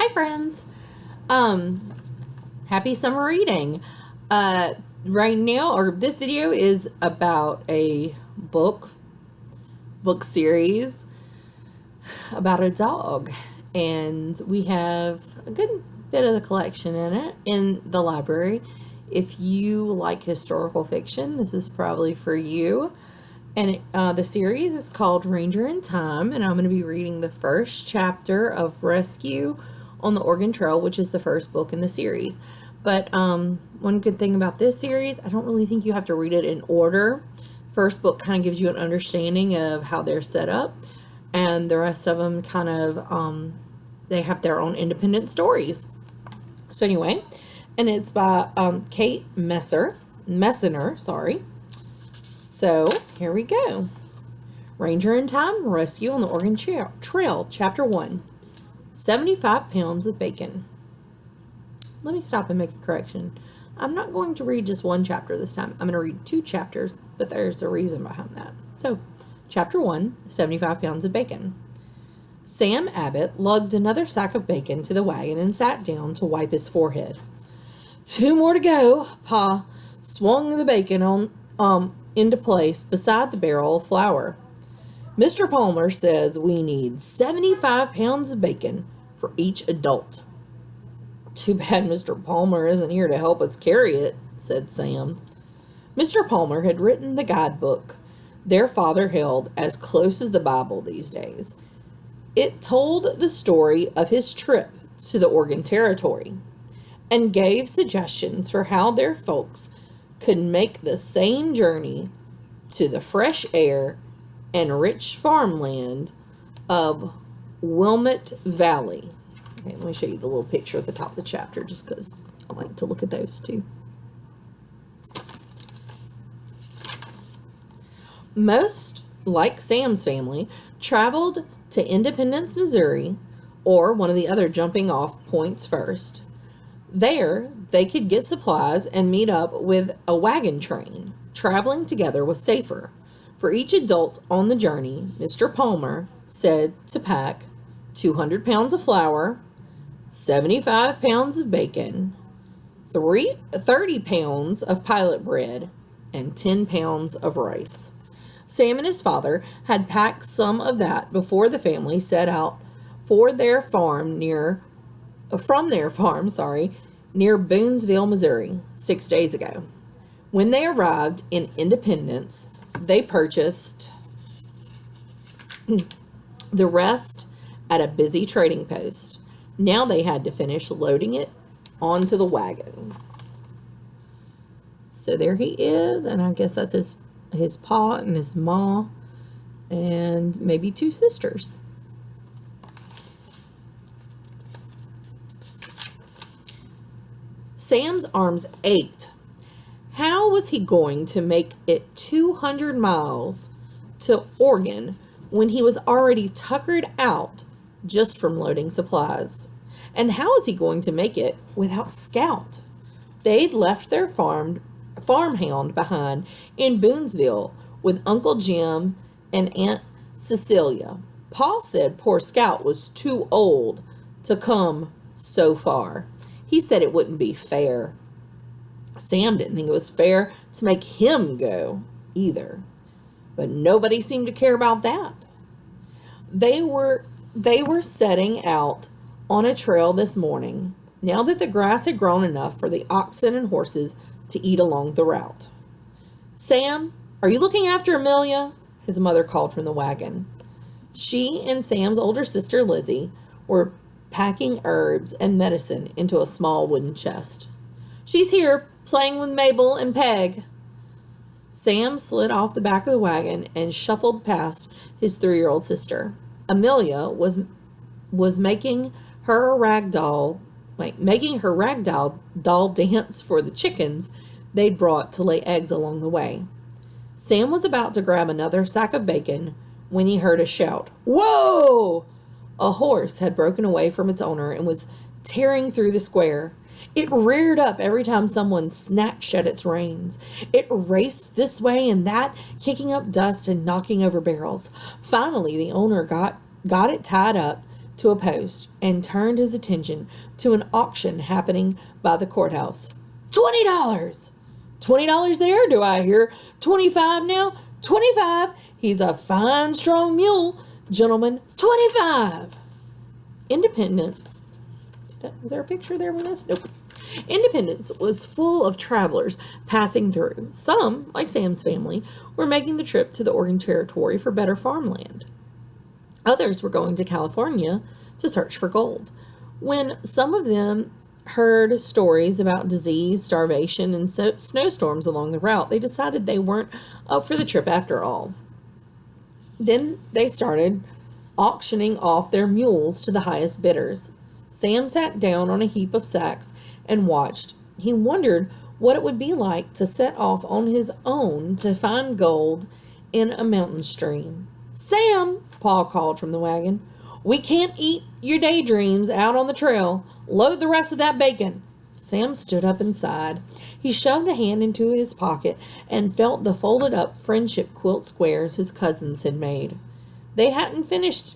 Hi, friends. Happy summer reading. Right now, or this video is about a book series about a dog, and we have a good bit of the collection in it in the library. If you like historical fiction, this is probably for you. And the series is called Ranger in Time, and I'm going to be reading the first chapter of Rescue on the Oregon Trail, which is the first book in the series. But one good thing about this series, I don't really think you have to read it in order. First book kind of gives you an understanding of how they're set up, and the rest of them kind of, they have their own independent stories. So anyway, and it's by Kate Messner, sorry. So here we go. Ranger in Time, Rescue on the Oregon Trail, Chapter 1. 75 pounds of bacon. Let me stop and make a correction. I'm not going to read just one chapter this time. I'm going to read 2 chapters, but there's a reason behind that. So, Chapter 1, 75 pounds of bacon. Sam Abbott lugged another sack of bacon to the wagon and sat down to wipe his forehead. 2 more to go. Pa swung the bacon into place beside the barrel of flour. Mr. Palmer says we need 75 pounds of bacon for each adult. Too bad Mr. Palmer isn't here to help us carry it, said Sam. Mr. Palmer had written the guidebook their father held as close as the Bible these days. It told the story of his trip to the Oregon Territory and gave suggestions for how their folks could make the same journey to the fresh air and rich farmland of Wilmette Valley. Okay, let me show you the little picture at the top of the chapter just because I like to look at those too. Most, like Sam's family, traveled to Independence, Missouri, or one of the other jumping off points first. There, they could get supplies and meet up with a wagon train. Traveling together was safer. For each adult on the journey, Mr. Palmer said to pack 200 pounds of flour, 75 pounds of bacon, 30 pounds of pilot bread, and 10 pounds of rice. Sam and his father had packed some of that before the family set out from their farm near Boonsville, Missouri, 6 days ago. When they arrived in Independence, they purchased the rest at a busy trading post. Now they had to finish loading it onto the wagon. So there he is, and I guess that's his pa and his ma, and maybe 2 sisters. Sam's arms ached. How was he going to make it 200 miles to Oregon when he was already tuckered out just from loading supplies? And how was he going to make it without Scout? They'd left their farmhound behind in Boonsville with Uncle Jim and Aunt Cecilia. Paul said poor Scout was too old to come so far. He said it wouldn't be fair. Sam didn't think it was fair to make him go either. But nobody seemed to care about that. They were setting out on a trail this morning, now that the grass had grown enough for the oxen and horses to eat along the route. Sam, are you looking after Amelia? His mother called from the wagon. She and Sam's older sister, Lizzie, were packing herbs and medicine into a small wooden chest. She's here, playing with Mabel and Peg. Sam slid off the back of the wagon and shuffled past his 3-year-old sister. Amelia was making her ragdoll dance for the chickens they'd brought to lay eggs along the way. Sam was about to grab another sack of bacon when he heard a shout. Whoa! A horse had broken away from its owner and was tearing through the square. It reared up every time someone snatched at its reins. It raced this way and that, kicking up dust and knocking over barrels. Finally, the owner got it tied up to a post and turned his attention to an auction happening by the courthouse. $20! $20 there? Do I hear 25 now? 25! He's a fine, strong mule. Gentlemen, 25! Independence. Is there a picture there with us? Nope. Independence was full of travelers passing through. Some, like Sam's family, were making the trip to the Oregon Territory for better farmland. Others were going to California to search for gold. When some of them heard stories about disease, starvation, and snowstorms along the route, they decided they weren't up for the trip after all. Then they started auctioning off their mules to the highest bidders. Sam sat down on a heap of sacks and watched. He wondered what it would be like to set off on his own to find gold in a mountain stream. "Sam," Paul called from the wagon, "we can't eat your daydreams out on the trail. Load the rest of that bacon." Sam stood up and sighed. He shoved a hand into his pocket and felt the folded up friendship quilt squares his cousins had made. They hadn't finished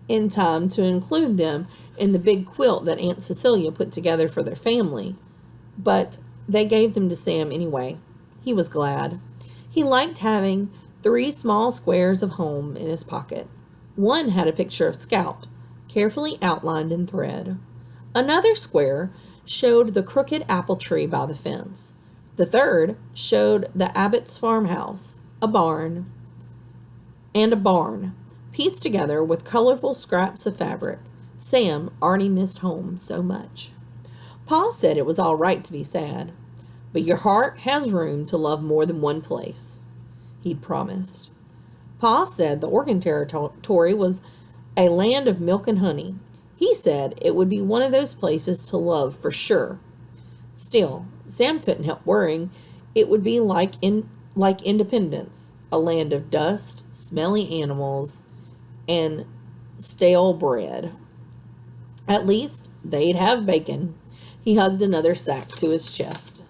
in time to include them in the big quilt that Aunt Cecilia put together for their family, but they gave them to Sam anyway. He was glad. He liked having 3 small squares of home in his pocket. One had a picture of Scout, carefully outlined in thread. Another square showed the crooked apple tree by the fence. The third showed the Abbott's farmhouse, a barn, pieced together with colorful scraps of fabric. Sam already missed home so much. Pa said it was all right to be sad, but your heart has room to love more than one place, he'd promised. Pa said the Oregon Territory was a land of milk and honey. He said it would be one of those places to love for sure. Still, Sam couldn't help worrying it would be like Independence, a land of dust, smelly animals, and stale bread. At least they'd have bacon. He hugged another sack to his chest.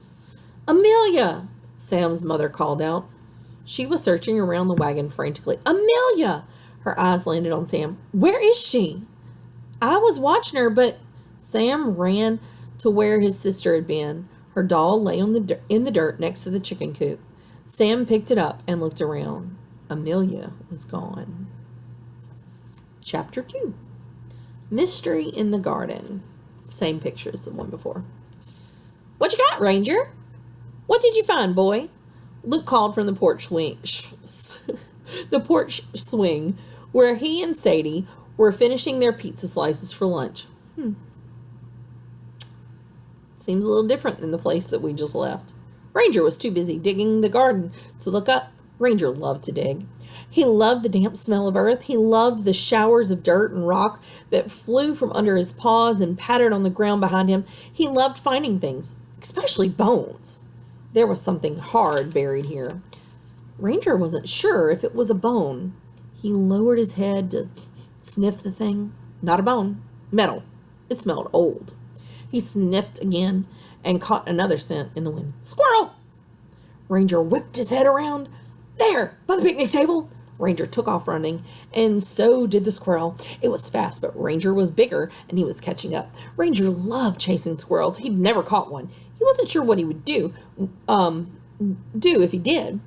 "Amelia!" Sam's mother called out. She was searching around the wagon frantically. "Amelia!" Her eyes landed on Sam. "Where is she?" "I was watching her, but..." Sam ran to where his sister had been. Her doll lay in the dirt next to the chicken coop. Sam picked it up and looked around. Amelia was gone. Chapter 2. Mystery in the Garden. Same picture as the one before. "What you got, Ranger? What did you find, boy?" Luke called from the porch swing, where he and Sadie were finishing their pizza slices for lunch. Seems a little different than the place that we just left. Ranger was too busy digging the garden to look up. Ranger loved to dig. He loved the damp smell of earth. He loved the showers of dirt and rock that flew from under his paws and pattered on the ground behind him. He loved finding things, especially bones. There was something hard buried here. Ranger wasn't sure if it was a bone. He lowered his head to sniff the thing. Not a bone. Metal. It smelled old. He sniffed again and caught another scent in the wind. "Squirrel!" Ranger whipped his head around. "There, by the picnic table!" Ranger took off running, and so did the squirrel. It was fast, but Ranger was bigger, and he was catching up. Ranger loved chasing squirrels. He'd never caught one. He wasn't sure what he would do if he did.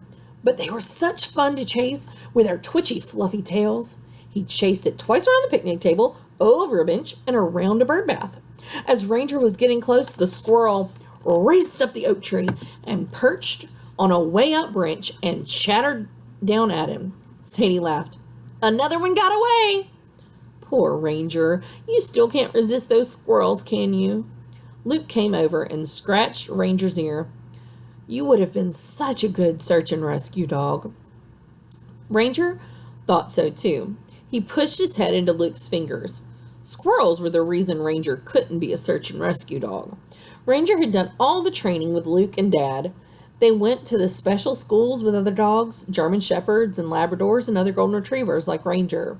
But they were such fun to chase with their twitchy, fluffy tails. He chased it twice around the picnic table, over a bench, and around a bird bath. As Ranger was getting close, the squirrel raced up the oak tree and perched on a way up branch and chattered down at him. Sadie laughed. "Another one got away!" "Poor Ranger. You still can't resist those squirrels, can you?" Luke came over and scratched Ranger's ear. "You would have been such a good search and rescue dog." Ranger thought so too. He pushed his head into Luke's fingers. Squirrels were the reason Ranger couldn't be a search and rescue dog. Ranger had done all the training with Luke and Dad. They went to the special schools with other dogs, German Shepherds and Labradors and other Golden Retrievers like Ranger.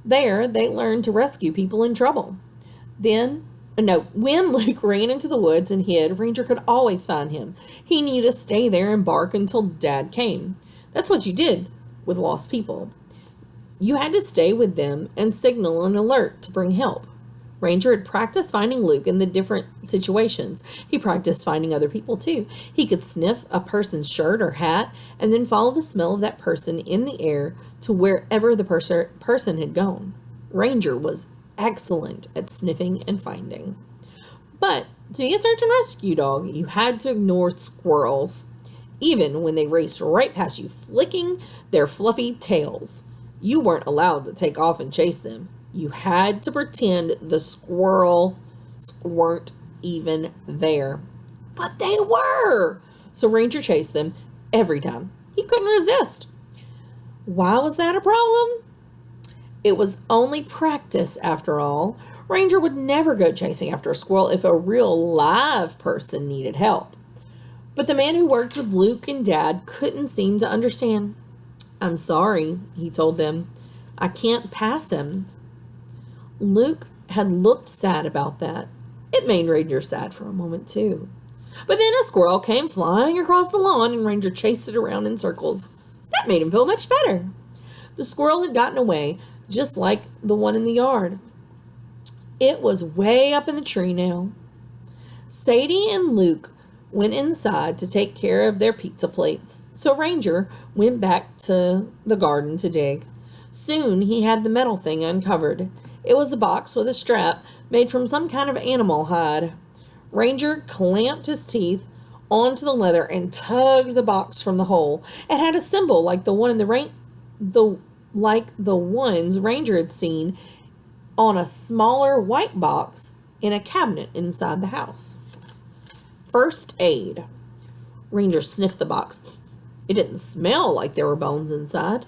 There, they learned to rescue people in trouble. When Luke ran into the woods and hid, Ranger could always find him. He knew to stay there and bark until Dad came. That's what you did with lost people. You had to stay with them and signal an alert to bring help. Ranger had practiced finding Luke in the different situations. He practiced finding other people too. He could sniff a person's shirt or hat and then follow the smell of that person in the air to wherever the person had gone. Ranger was excellent at sniffing and finding. But to be a search and rescue dog, you had to ignore squirrels, even when they raced right past you, flicking their fluffy tails. You weren't allowed to take off and chase them. You had to pretend the squirrels weren't even there. But they were! So Ranger chased them every time. He couldn't resist. Why was that a problem? It was only practice, after all. Ranger would never go chasing after a squirrel if a real live person needed help. But the man who worked with Luke and Dad couldn't seem to understand. "I'm sorry," he told them. "I can't pass him." Luke had looked sad about that. It made Ranger sad for a moment, too. But then a squirrel came flying across the lawn and Ranger chased it around in circles. That made him feel much better. The squirrel had gotten away, just like the one in the yard. It was way up in the tree now. Sadie and Luke went inside to take care of their pizza plates, so Ranger went back to the garden to dig. Soon he had the metal thing uncovered. It was a box with a strap made from some kind of animal hide. Ranger clamped his teeth onto the leather and tugged the box from the hole. It had a symbol like the ones Ranger had seen on a smaller white box in a cabinet inside the house. First aid. Ranger sniffed the box. It didn't smell like there were bones inside.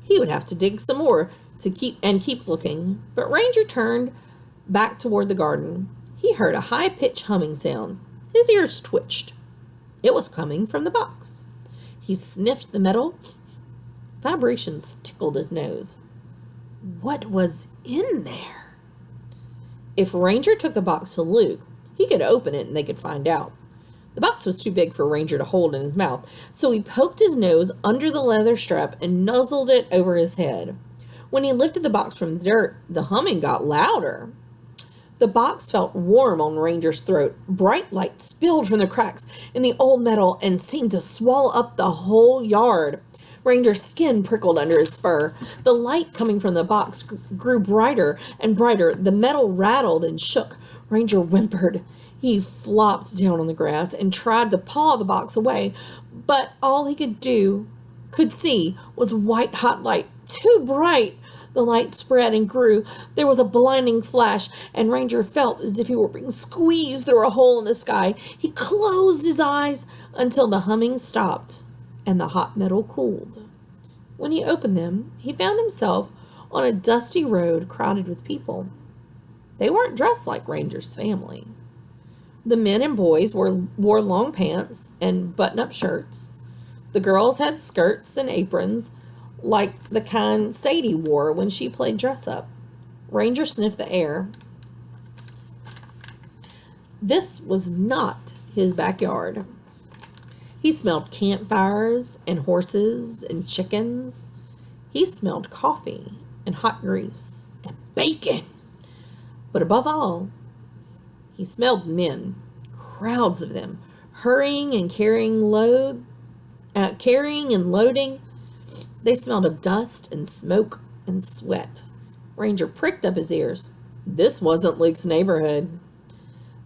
He would have to dig some more to keep looking, but Ranger turned back toward the garden. He heard a high-pitched humming sound. His ears twitched. It was coming from the box. He sniffed the metal. Vibrations tickled his nose. What was in there? If Ranger took the box to Luke, he could open it and they could find out. The box was too big for Ranger to hold in his mouth, so he poked his nose under the leather strap and nuzzled it over his head. When he lifted the box from the dirt, the humming got louder. The box felt warm on Ranger's throat. Bright light spilled from the cracks in the old metal and seemed to swallow up the whole yard. Ranger's skin prickled under his fur. The light coming from the box grew brighter and brighter. The metal rattled and shook. Ranger whimpered. He flopped down on the grass and tried to paw the box away, but all he could see was white hot light, too bright. The light spread and grew. There was a blinding flash, and Ranger felt as if he were being squeezed through a hole in the sky. He closed his eyes until the humming stopped and the hot metal cooled. When he opened them, he found himself on a dusty road crowded with people. They weren't dressed like Ranger's family. The men and boys wore long pants and button-up shirts. The girls had skirts and aprons like the kind Sadie wore when she played dress-up. Ranger sniffed the air. This was not his backyard. He smelled campfires and horses and chickens. He smelled coffee and hot grease and bacon. But above all, he smelled men, crowds of them, hurrying and carrying and loading. They smelled of dust and smoke and sweat. Ranger pricked up his ears. This wasn't Luke's neighborhood.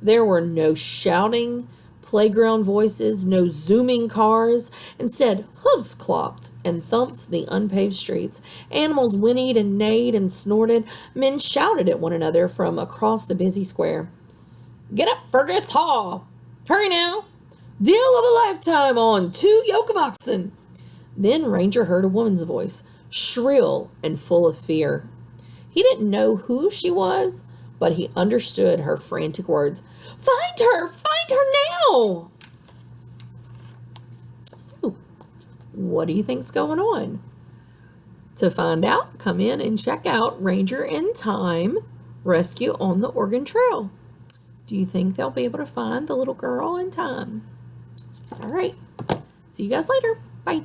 There were no shouting, playground voices, no zooming cars. Instead, hooves clopped and thumped the unpaved streets. Animals whinnied and neighed and snorted. Men shouted at one another from across the busy square. "Get up, Fergus! Haw! Hurry now! Deal of a lifetime on 2 yoke of oxen!" Then Ranger heard a woman's voice, shrill and full of fear. He didn't know who she was, but he understood her frantic words. "Find her! Find her now!" So, what do you think's going on? To find out, come in and check out Ranger in Time Rescue on the Oregon Trail. Do you think they'll be able to find the little girl in time? All right. See you guys later. Bye.